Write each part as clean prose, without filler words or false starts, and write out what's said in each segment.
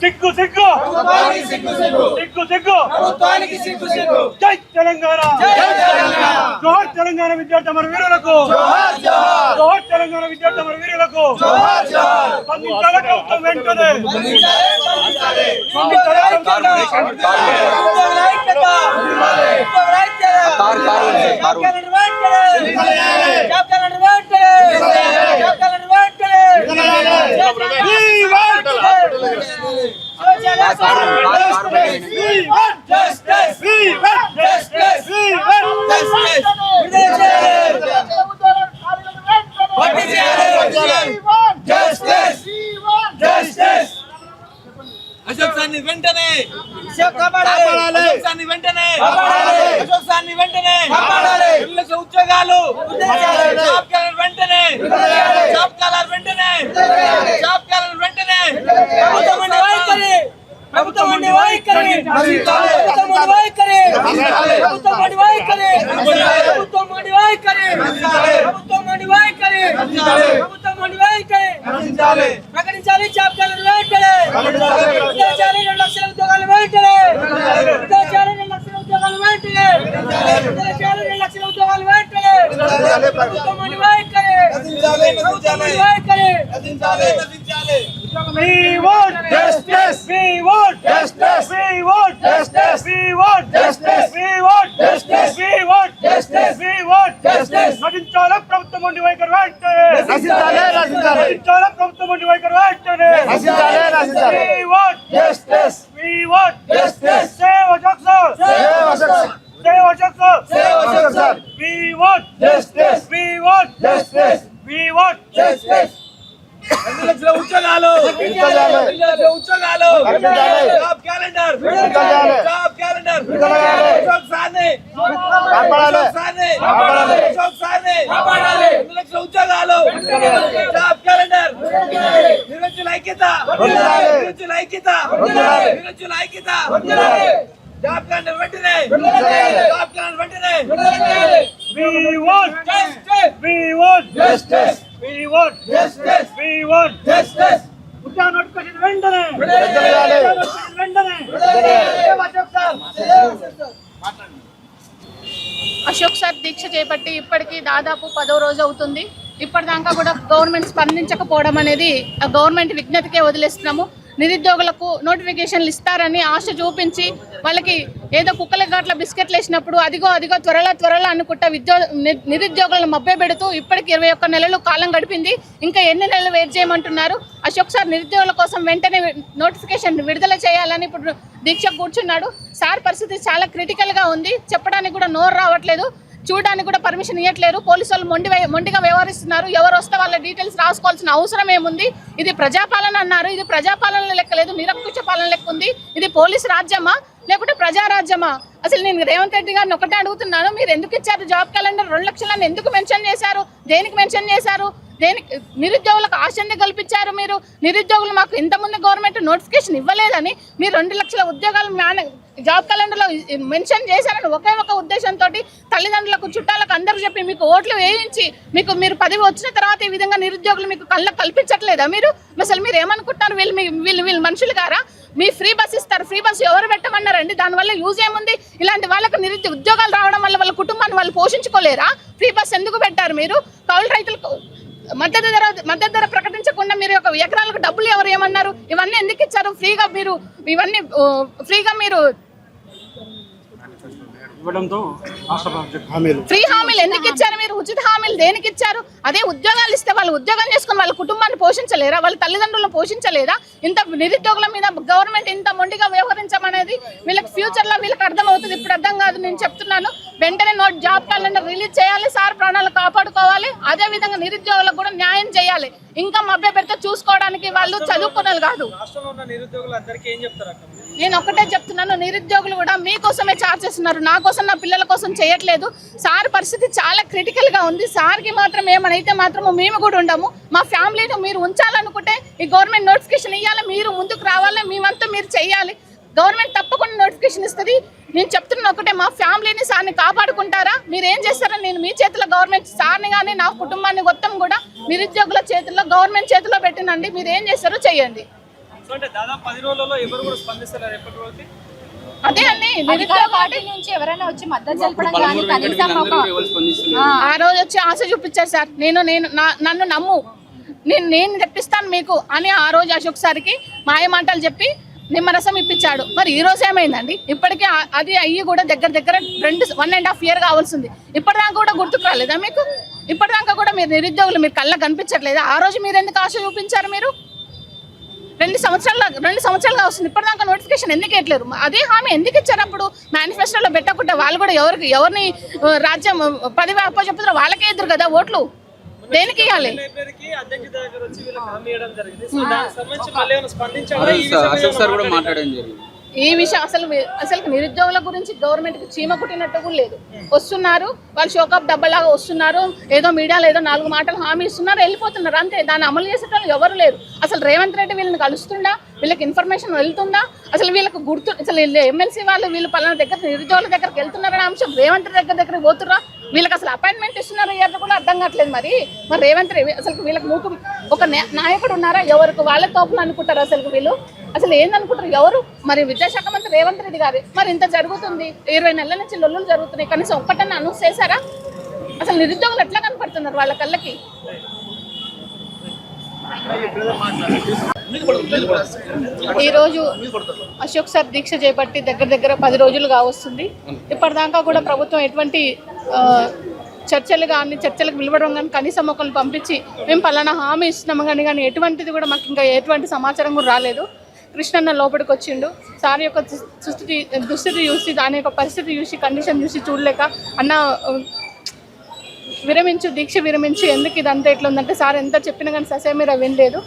సిగ్గు సిగ్గు సిగ్గు సిగ్గు జై తెలంగాణ జోహార్ తెలంగాణ విద్యార్థి అమర వీరులకు జోహార్ తెలంగాణ విద్యార్థి అమర వీరులకు స్పందించాలి ప్రభుత్వం వెంటనే అశోక్ సార్ని వెంటనే ఉద్యోగాలు జాబ్ క్యాలెండర్ వెంటనే ప్రకటించాలి జాబ్ క్యాలెండర్ వెంటనే 2 లక్షల ఉద్యోగాలు వెంటనే 2 లక్షల ఉద్యోగాలు వెంటనే 2 లక్షల ఉద్యోగాలు వెంటనే We want justice. We want justice. We want justice. We want justice. We want justice. We want justice. We want justice. నటించాలి ప్రభుత్వం ఉండి వైఖరి వెంటనే నటించాలి ప్రభుత్వం ఉండి వైఖరి వెంటనే We want justice. We want justice. Save Ashok sir. Save Ashok sir. We want justice. We want justice. We want justice. 2 లక్షల ఉద్యోగాలు జాబ్ క్యాలెండర్ అశోక్ సార్ని 2 లక్షల ఉద్యోగాలు జాబ్ క్యాలెండర్ నిరుద్యోగుల ఐక్యత జాబ్ క్యాలెండర్ వెంటనే We want justice. We want justice. We want justice. We want justice. ఉద్యోగ notification వెంటనే అశోక్ సార్ దీక్ష చేపట్టి ఇప్పటికీ దాదాపు 10వ రోజు అవుతుంది. ఇప్పటిదాకా కూడా గవర్నమెంట్ స్పందించకపోవడం అనేది గవర్నమెంట్ విజ్ఞతకే వదిలేస్తున్నాము. నిరుద్యోగులకు నోటిఫికేషన్లు ఇస్తారని ఆశ చూపించి వాళ్ళకి ఏదో కుక్కల గాట్ల బిస్కెట్లు వేసినప్పుడు అదిగో త్వరలో అనుకుంటా నిరుద్యోగులను మభ్యపెడుతూ ఇప్పటికి 21 నెలలు కాలం గడిపింది. ఇంకా ఎన్ని నెలలు వెయిట్ చేయమంటున్నారు? అశోక్ సార్ నిరుద్యోగుల కోసం వెంటనే నోటిఫికేషన్ విడుదల చేయాలని ఇప్పుడు దీక్ష కూర్చున్నాడు. సార్ పరిస్థితి చాలా క్రిటికల్గా ఉంది. చెప్పడానికి కూడా నోరు రావట్లేదు, చూడడానికి కూడా పర్మిషన్ ఇవ్వట్లేరు. పోలీసు వాళ్ళు మొండిగా వ్యవహరిస్తున్నారు. ఎవరు వస్తే వాళ్ళ డీటెయిల్స్ రాసుకోవాల్సిన అవసరం ఏముంది? ఇది ప్రజాపాలన అన్నారు, ఇది ప్రజాపాలన లెక్క లేదు, నిరంకుశ పాలన లెక్క ఉంది. ఇది పోలీసు రాజ్యమా లేకుంటే ప్రజారాజ్యమా? అసలు నేను రేవంత్ రెడ్డి గారిని ఒకటే అడుగుతున్నాను, మీరు ఎందుకు ఇచ్చారు జాబ్ క్యాలెండర్? 2 లక్షలను ఎందుకు మెన్షన్ చేశారు? దేనికి మెన్షన్ చేశారు? నిరుద్యోగులకు ఆశని కల్పించారు. మీరు నిరుద్యోగులు మాకు ఇంతకుముందు గవర్నమెంట్ నోటిఫికేషన్ ఇవ్వలేదని మీరు 2 లక్షల ఉద్యోగాలు జాబ్ క్యాలెండర్లో మెన్షన్ చేశారని ఒకే ఒక ఉద్దేశంతో తల్లిదండ్రులకు చుట్టాలకు అందరూ చెప్పి మీకు ఓట్లు వేయించి మీరు పదవి వచ్చిన తర్వాత ఈ విధంగా నిరుద్యోగులు మీకు కళ్ళకు కల్పించట్లేదా? అసలు మీరు ఏమనుకుంటున్నారు? వీళ్ళు మనుషులు గారా? మీ ఫ్రీ బస్ ఇస్తారు, ఫ్రీ బస్ ఎవరు పెట్టమన్నారండి? దానివల్ల యూజ్ ఏముంది? ఇలాంటి వాళ్ళకు ఉద్యోగాలు రావడం వల్ల వాళ్ళ కుటుంబాన్ని వాళ్ళు పోషించుకోలేరా? ఫ్రీ బస్ ఎందుకు పెట్టారు? మీరు కౌలు రైతులకు మద్దతు ధర ప్రకటించకుండా మీరు ఒక ఎకరాలకు డబ్బులు ఎవరు ఏమన్నారు? ఇవన్నీ ఎందుకు ఇచ్చారు? ఫ్రీగా మీరు ఫ్రీ హామీలు ఎందుకు ఇచ్చారు? మీరు ఉచిత హామీలు దేనికి ఇచ్చారు? అదే ఉద్యోగాలు ఇస్తే వాళ్ళు ఉద్యోగం చేసుకుని వాళ్ళ కుటుంబాన్ని పోషించలేరా? వాళ్ళ తల్లిదండ్రులను పోషించలేదా? ఇంత నిరుద్యోగుల మీద గవర్నమెంట్ ఇంత మొండిగా వ్యవహరించమనేది వీళ్ళకి ఫ్యూచర్ లో వీళ్ళకి అర్థమవుతుంది. ఇప్పుడు అర్థం కాదు. నేను చెప్తున్నాను, వెంటనే జాబ్ క్యాలెండర్ రిలీజ్ చేయాలి. సార్ ప్రాణాలు కాపాడుకోవాలి. అదే విధంగా నిరుద్యోగులకు కూడా న్యాయం చేయాలి. ఇంకా మభ్య పెడితే చూసుకోవడానికి వాళ్ళు చదువుకున్నారు కాదు. నేను ఒకటే చెప్తున్నాను, నిరుద్యోగులు కూడా మీకోసమే చార్జ్ చేస్తున్నారు, నా కోసం నా పిల్లల కోసం చేయట్లేదు. సార్ పరిస్థితి చాలా క్రిటికల్ గా ఉంది. సార్కి మాత్రం ఏమనైతే మాత్రము మేము కూడా ఉండము. మా ఫ్యామిలీని మీరు ఉంచాలనుకుంటే ఈ గవర్నమెంట్ నోటిఫికేషన్ ఇవ్వాలి, మీరు ముందుకు రావాలి, మేమంతా మీరు చెయ్యాలి. గవర్నమెంట్ తప్పకుండా నోటిఫికేషన్ ఇస్తుంది. నేను చెప్తున్నా ఒకటే, మా ఫ్యామిలీని సార్ని కాపాడుకుంటారా? మీరు ఏం చేస్తారని నేను మీ చేతిలో గవర్నమెంట్ సార్ని కానీ నా కుటుంబాన్ని మొత్తం కూడా నిరుద్యోగుల చేతుల్లో గవర్నమెంట్ చేతిలో పెట్టినండి. మీరు ఏం చేస్తారో చెయ్యండి. అంటే దాదాపు 10 రోజులలో ఎవరు కూడా స్పందిస్తలేరు ఎప్పటి రోజుకి. అదే అండి అధికార పార్టీ నుంచి ఎవరైనా వచ్చి మద్దతు తెలపడం కానీ కనీసం ఆ రోజు వచ్చి ఆశ చూపించారు సార్, నన్ను నమ్ము, నేను తెప్పిస్తాను మీకు అని ఆ రోజు అశోక్ సార్కి మాయ మాటలు చెప్పి నిమ్మరసం ఇప్పించాడు. మరి ఈ రోజు ఏమైందండి? ఇప్పటికీ అది అయ్యి కూడా దగ్గర 1.5 year కావాల్సింది. ఇప్పటిదాకా కూడా గుర్తుకు రాలేదా మీకు? ఇప్పటిదాకా కూడా మీరు నిరుద్యోగులు మీరు కళ్ళ కనిపించట్లేదా? ఆ రోజు మీరు ఎందుకు ఆశ చూపించారు? మీరు 2 సంవత్సరాలుగా వస్తుంది, ఇప్పటిదాకా నోటిఫికేషన్ ఎందుకు ఇవ్వట్లేరు? అదే హామీ ఎందుకు ఇచ్చారు అప్పుడు? మేనిఫెస్టోలో పెట్టకుంటే వాళ్ళు కూడా ఎవరిని రాజ్యం పదవి అప్పచెప్పుతారో వాళ్ళకే ఎదురు కదా ఓట్లు. దేనికి ఇవ్వాలి? ఈ విషయం అసలు నిరుద్యోగుల గురించి గవర్నమెంట్ కి చీమ కుట్టినట్టు కూడా లేదు. వస్తున్నారు వాళ్ళు షోకాప్ డబ్బలాగా వస్తున్నారు, ఏదో మీడియాలో ఏదో 4 మాటలు హామీ ఇస్తున్నారు, వెళ్ళిపోతున్నారు అంతే. దాన్ని అమలు చేసేటప్పుడు ఎవరు లేరు. అసలు రేవంత్ రెడ్డి వీళ్ళని కలుస్తుందా? వీళ్ళకి ఇన్ఫర్మేషన్ వెళ్తుందా? అసలు వీళ్ళకి అసలు ఎమ్మెల్సీ వాళ్ళు వీళ్ళు పలానా దగ్గర నిరుద్యోగుల దగ్గరికి వెళ్తున్నారనే అంశం రేవంత్ రెడ్డి దగ్గరికి పోతుర్రా? వీళ్ళకి అసలు అపాయింట్మెంట్ ఇస్తున్నారు ఇయర్ కూడా అర్థం కావట్లేదు. మరి రేవంత్ రెడ్డి అసలు వీళ్ళకి ఒక నాయకుడు ఉన్నారా? ఎవరికి వాళ్ళ తోపులు అనుకుంటారు అసలు వీళ్ళు? అసలు ఏందనుకుంటారు ఎవరు? మరి విద్యాశాఖ మంత్రి రేవంత్ రెడ్డి గారు. మరి ఇంత జరుగుతుంది, 20 నెలల నుంచి లొల్లులు జరుగుతున్నాయి, కనీసం ఒక్కటన్నా అనౌన్స్ చేశారా? అసలు నిరుద్యోగులు ఎట్లా కనపడుతున్నారు వాళ్ళ కళ్ళకి? ఈరోజు అశోక్ సార్ దీక్ష చేపట్టి దగ్గర 10 రోజులు కావస్తుంది. ఇప్పటిదాకా కూడా ప్రభుత్వం ఎటువంటి చర్చలకు పిలవడం కానీ కనీసం ఒకరిని పంపించి మేము పలానా హామీ ఇస్తున్నాము కానీ ఎటువంటిది కూడా మాకు ఇంకా ఎటువంటి సమాచారం కూడా రాలేదు. కృష్ణన్న లోపలికి వచ్చిండు. సార్ యొక్క దుస్థితి చూసి, దాని యొక్క పరిస్థితి చూసి, కండిషన్ చూసి చూడలేక అన్న దీక్ష విరమించి ఎందుకు ఇదంతా ఎట్లా ఉందంటే సార్ ఎంత చెప్పినా కానీ ససేమిరా వినలేదు.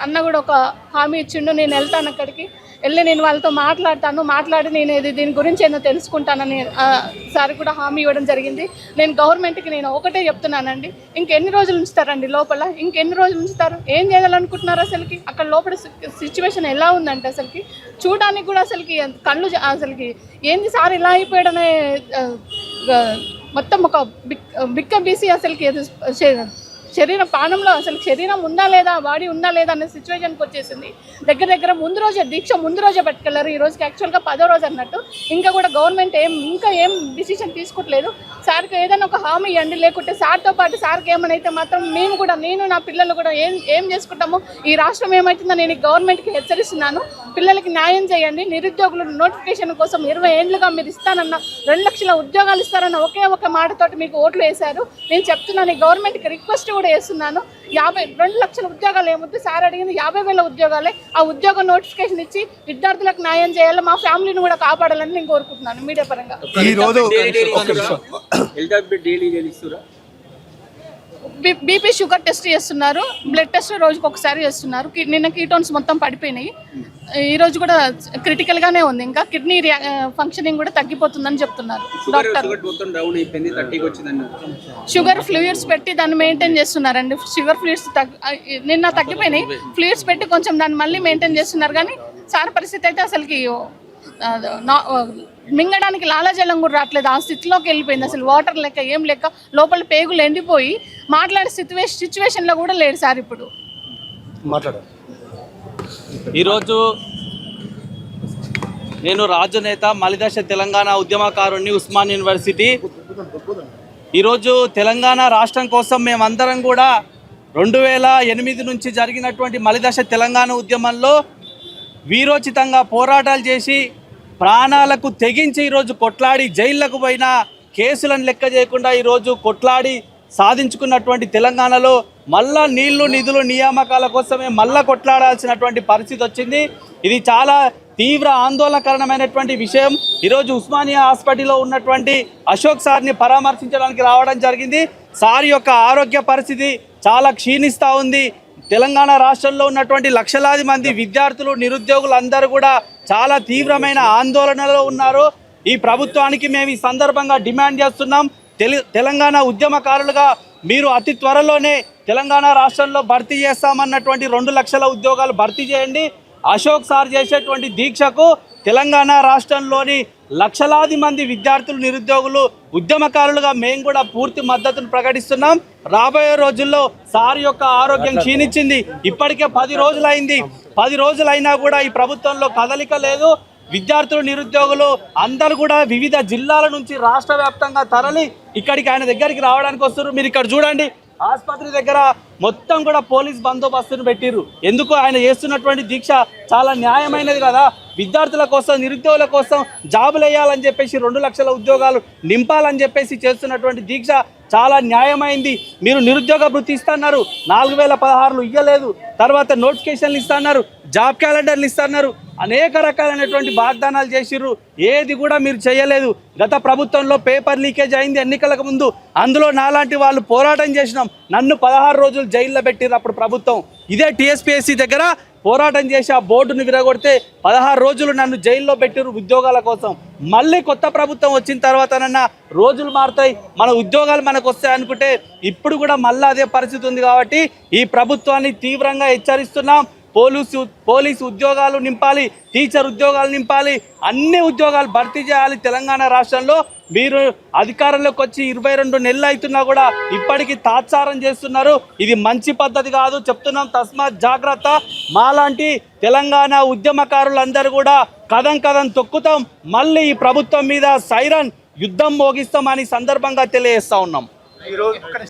అన్న కూడా ఒక హామీ ఇచ్చిండు, నేను వెళ్తాను అక్కడికి, వెళ్ళి నేను వాళ్ళతో మాట్లాడి నేను దీని గురించి ఏదో తెలుసుకుంటానని సార్ కూడా హామీ ఇవ్వడం జరిగింది. నేను గవర్నమెంట్కి ఒకటే చెప్తున్నానండి, ఇంకెన్ని రోజులు ఉంచుతారండి లోపల? ఇంకెన్ని రోజులు ఉంచుతారు? ఏం చేయాలనుకుంటున్నారు అసలుకి? అక్కడ లోపల సిచ్యువేషన్ ఎలా ఉందంటే అసలుకి చూడడానికి కూడా అసలుకి కళ్ళు అసలుకి ఏంది సార్ ఇలా అయిపోయాడనే మొత్తం ఒక బిక్క బీసీ అసలుకి శరీరం పానంలో అసలు శరీరం ఉందా లేదా, బాడీ ఉందా లేదా అనే సిచ్యువేషన్కి వచ్చేసింది. దగ్గర ముందు రోజే పట్టుకెళ్ళారు. ఈ రోజుకి యాక్చువల్గా 10వ రోజు అన్నట్టు. ఇంకా కూడా గవర్నమెంట్ ఇంకా ఏం డిసిషన్ తీసుకోవట్లేదు. సార్కి ఏదైనా ఒక హామీ ఇవ్వండి, లేకుంటే సార్తో పాటు సార్కి ఏమైనా మాత్రం నేను నా పిల్లలు కూడా ఏం చేసుకుంటాము? ఈ రాష్ట్రం ఏమవుతుందో నేను గవర్నమెంట్కి హెచ్చరిస్తున్నాను. పిల్లలకి న్యాయం చేయండి. నిరుద్యోగులు నోటిఫికేషన్ కోసం 20 ఏళ్ళుగా మీరు ఇస్తానన్న 2 లక్షల ఉద్యోగాలు ఇస్తారన్న ఒకే మాటతోటి మీకు ఓట్లు వేశారు. నేను చెప్తున్నాను, ఈ గవర్నమెంట్కి రిక్వెస్ట్ కూడా చేస్తున్నాను. 2 లక్షల ఉద్యోగాలు ఏమొద్దు, సార్ అడిగింది 50,000 ఉద్యోగాలే. ఆ ఉద్యోగం నోటిఫికేషన్ ఇచ్చి విద్యార్థులకు న్యాయం చేయాలి, మా ఫ్యామిలీని కూడా కాపాడాలని నేను కోరుకుంటున్నాను మీడియా పరంగా. బీపీ షుగర్ టెస్ట్ చేస్తున్నారు, బ్లడ్ టెస్ట్ రోజుకి ఒకసారి చేస్తున్నారు. నిన్న కీటోన్స్ మొత్తం పడిపోయినాయి. ఈ రోజు కూడా క్రిటికల్ గానే ఉంది. ఇంకా కిడ్నీ ఫంక్షనింగ్ కూడా తగ్గిపోతుందని చెప్తున్నారు డాక్టర్. షుగర్ ఫ్లూయిడ్స్ పెట్టి దాన్ని మెయింటైన్ చేస్తున్నారండి. షుగర్ ఫ్లూయిడ్స్ నిన్న తగ్గిపోయినాయి, ఫ్లూయిడ్స్ పెట్టి కొంచెం దాన్ని మళ్ళీ మెయింటైన్ చేస్తున్నారు. కానీ సార్ పరిస్థితి అయితే అసలుకి మింగడానికి లాలాజలం కూడా రావట్లేదు, ఆ స్థితిలోకి వెళ్ళిపోయింది. అసలు వాటర్ లెక్క ఏం లెక్క, లోపల పేగులు ఎండిపోయి మాట్లాడే సిచ్యువేషన్లో కూడా లేడు సార్ ఇప్పుడు. ఈరోజు నేను రాజు నేత, మలిదశ తెలంగాణ ఉద్యమకారుణ్ణి, ఉస్మాన్ యూనివర్సిటీ. ఈరోజు తెలంగాణ రాష్ట్రం కోసం మేమందరం కూడా 2008 నుంచి జరిగినటువంటి మలిదశ తెలంగాణ ఉద్యమంలో వీరోచితంగా పోరాటాలు చేసి ప్రాణాలకు తెగించి ఈరోజు కొట్లాడి జైళ్లకు పోయిన కేసులను లెక్క చేయకుండా ఈరోజు కొట్లాడి సాధించుకున్నటువంటి తెలంగాణలో మళ్ళా నీళ్లు నిధులు నియామకాల కోసమే మళ్ళా కొట్లాడాల్సినటువంటి పరిస్థితి వచ్చింది. ఇది చాలా తీవ్ర ఆందోళనకరమైనటువంటి విషయం. ఈరోజు ఉస్మానియా హాస్పిటల్లో ఉన్నటువంటి అశోక్ సార్ని పరామర్శించడానికి రావడం జరిగింది. సార్ యొక్క ఆరోగ్య పరిస్థితి చాలా క్షీణిస్తూ ఉంది. తెలంగాణ రాష్ట్రంలో ఉన్నటువంటి లక్షలాది మంది విద్యార్థులు, నిరుద్యోగులు అందరూ కూడా చాలా తీవ్రమైన ఆందోళనలో ఉన్నారు. ఈ ప్రభుత్వానికి మేము ఈ సందర్భంగా డిమాండ్ చేస్తున్నాం, తెలంగాణ ఉద్యమకారులుగా మీరు అతి త్వరలోనే తెలంగాణ రాష్ట్రంలో భర్తీ చేస్తామన్నటువంటి 2 లక్షల ఉద్యోగాలు భర్తీ చేయండి. అశోక్ సార్ చేసేటువంటి దీక్షకు తెలంగాణ రాష్ట్రంలోని లక్షలాది మంది విద్యార్థులు, నిరుద్యోగులు, ఉద్యమకారులుగా మేము కూడా పూర్తి మద్దతును ప్రకటిస్తున్నాం. రాబోయే రోజుల్లో సార్ యొక్క ఆరోగ్యం క్షీణించింది. ఇప్పటికే 10 రోజులైంది. 10 రోజులైనా కూడా ఈ ప్రభుత్వంలో కదలిక లేదు. విద్యార్థులు నిరుద్యోగులు అందరూ కూడా వివిధ జిల్లాల నుంచి రాష్ట్ర వ్యాప్తంగా తరలి ఇక్కడికి ఆయన దగ్గరికి రావడానికి వస్తున్నారు. మీరు ఇక్కడ చూడండి, ఆసుపత్రి దగ్గర మొత్తం కూడా పోలీస్ బందోబస్తును పెట్టిర్రు. ఎందుకు? ఆయన చేస్తున్నటువంటి దీక్ష చాలా న్యాయమైనది కదా. విద్యార్థుల కోసం, నిరుద్యోగుల కోసం జాబులు వేయాలని చెప్పేసి 2 లక్షల ఉద్యోగాలు నింపాలని చెప్పేసి చేస్తున్నటువంటి దీక్ష చాలా న్యాయమైంది. మీరు నిరుద్యోగ భృతి ఇస్తున్నారు, 4016 ఇవ్వలేదు. తర్వాత నోటిఫికేషన్లు ఇస్తున్నారు, జాబ్ క్యాలెండర్లు ఇస్తున్నారు, అనేక రకాలైనటువంటి వాగ్దానాలు చేసిర్రు. ఏది కూడా మీరు చేయలేదు. గత ప్రభుత్వంలో పేపర్ లీకేజ్ అయింది ఎన్నికలకు ముందు, అందులో నాలాంటి వాళ్ళు పోరాటం చేసినాం. నన్ను 16 రోజులు జైల్లో పెట్టిర్రు అప్పుడు ప్రభుత్వం. ఇదే టీఎస్పీఎస్సీ దగ్గర పోరాటం చేసి ఆ బోర్డును విరగొడితే 16 రోజులు నన్ను జైల్లో పెట్టిరు ఉద్యోగాల కోసం. మళ్ళీ కొత్త ప్రభుత్వం వచ్చిన తర్వాతనన్నా రోజులు మారుతాయి, మన ఉద్యోగాలు మనకు వస్తాయి అనుకుంటే ఇప్పుడు కూడా మళ్ళీ అదే పరిస్థితి ఉంది. కాబట్టి ఈ ప్రభుత్వాన్ని తీవ్రంగా హెచ్చరిస్తున్నాం. పోలీసు ఉద్యోగాలు నింపాలి, టీచర్ ఉద్యోగాలు నింపాలి, అన్ని ఉద్యోగాలు భర్తీ చేయాలి. తెలంగాణ రాష్ట్రంలో మీరు అధికారంలోకి వచ్చి 22 నెలలు అవుతున్నా కూడా ఇప్పటికీ తాత్సారం చేస్తున్నారు. ఇది మంచి పద్ధతి కాదు, చెప్తున్నాం. తస్మాత్ జాగ్రత్త. మాలాంటి తెలంగాణ ఉద్యమకారులందరూ కూడా కదం తొక్కుతాం. మళ్ళీ ఈ ప్రభుత్వం మీద సైరన్ యుద్ధం మోగిస్తామని సందర్భంగా తెలియజేస్తా ఉన్నాం.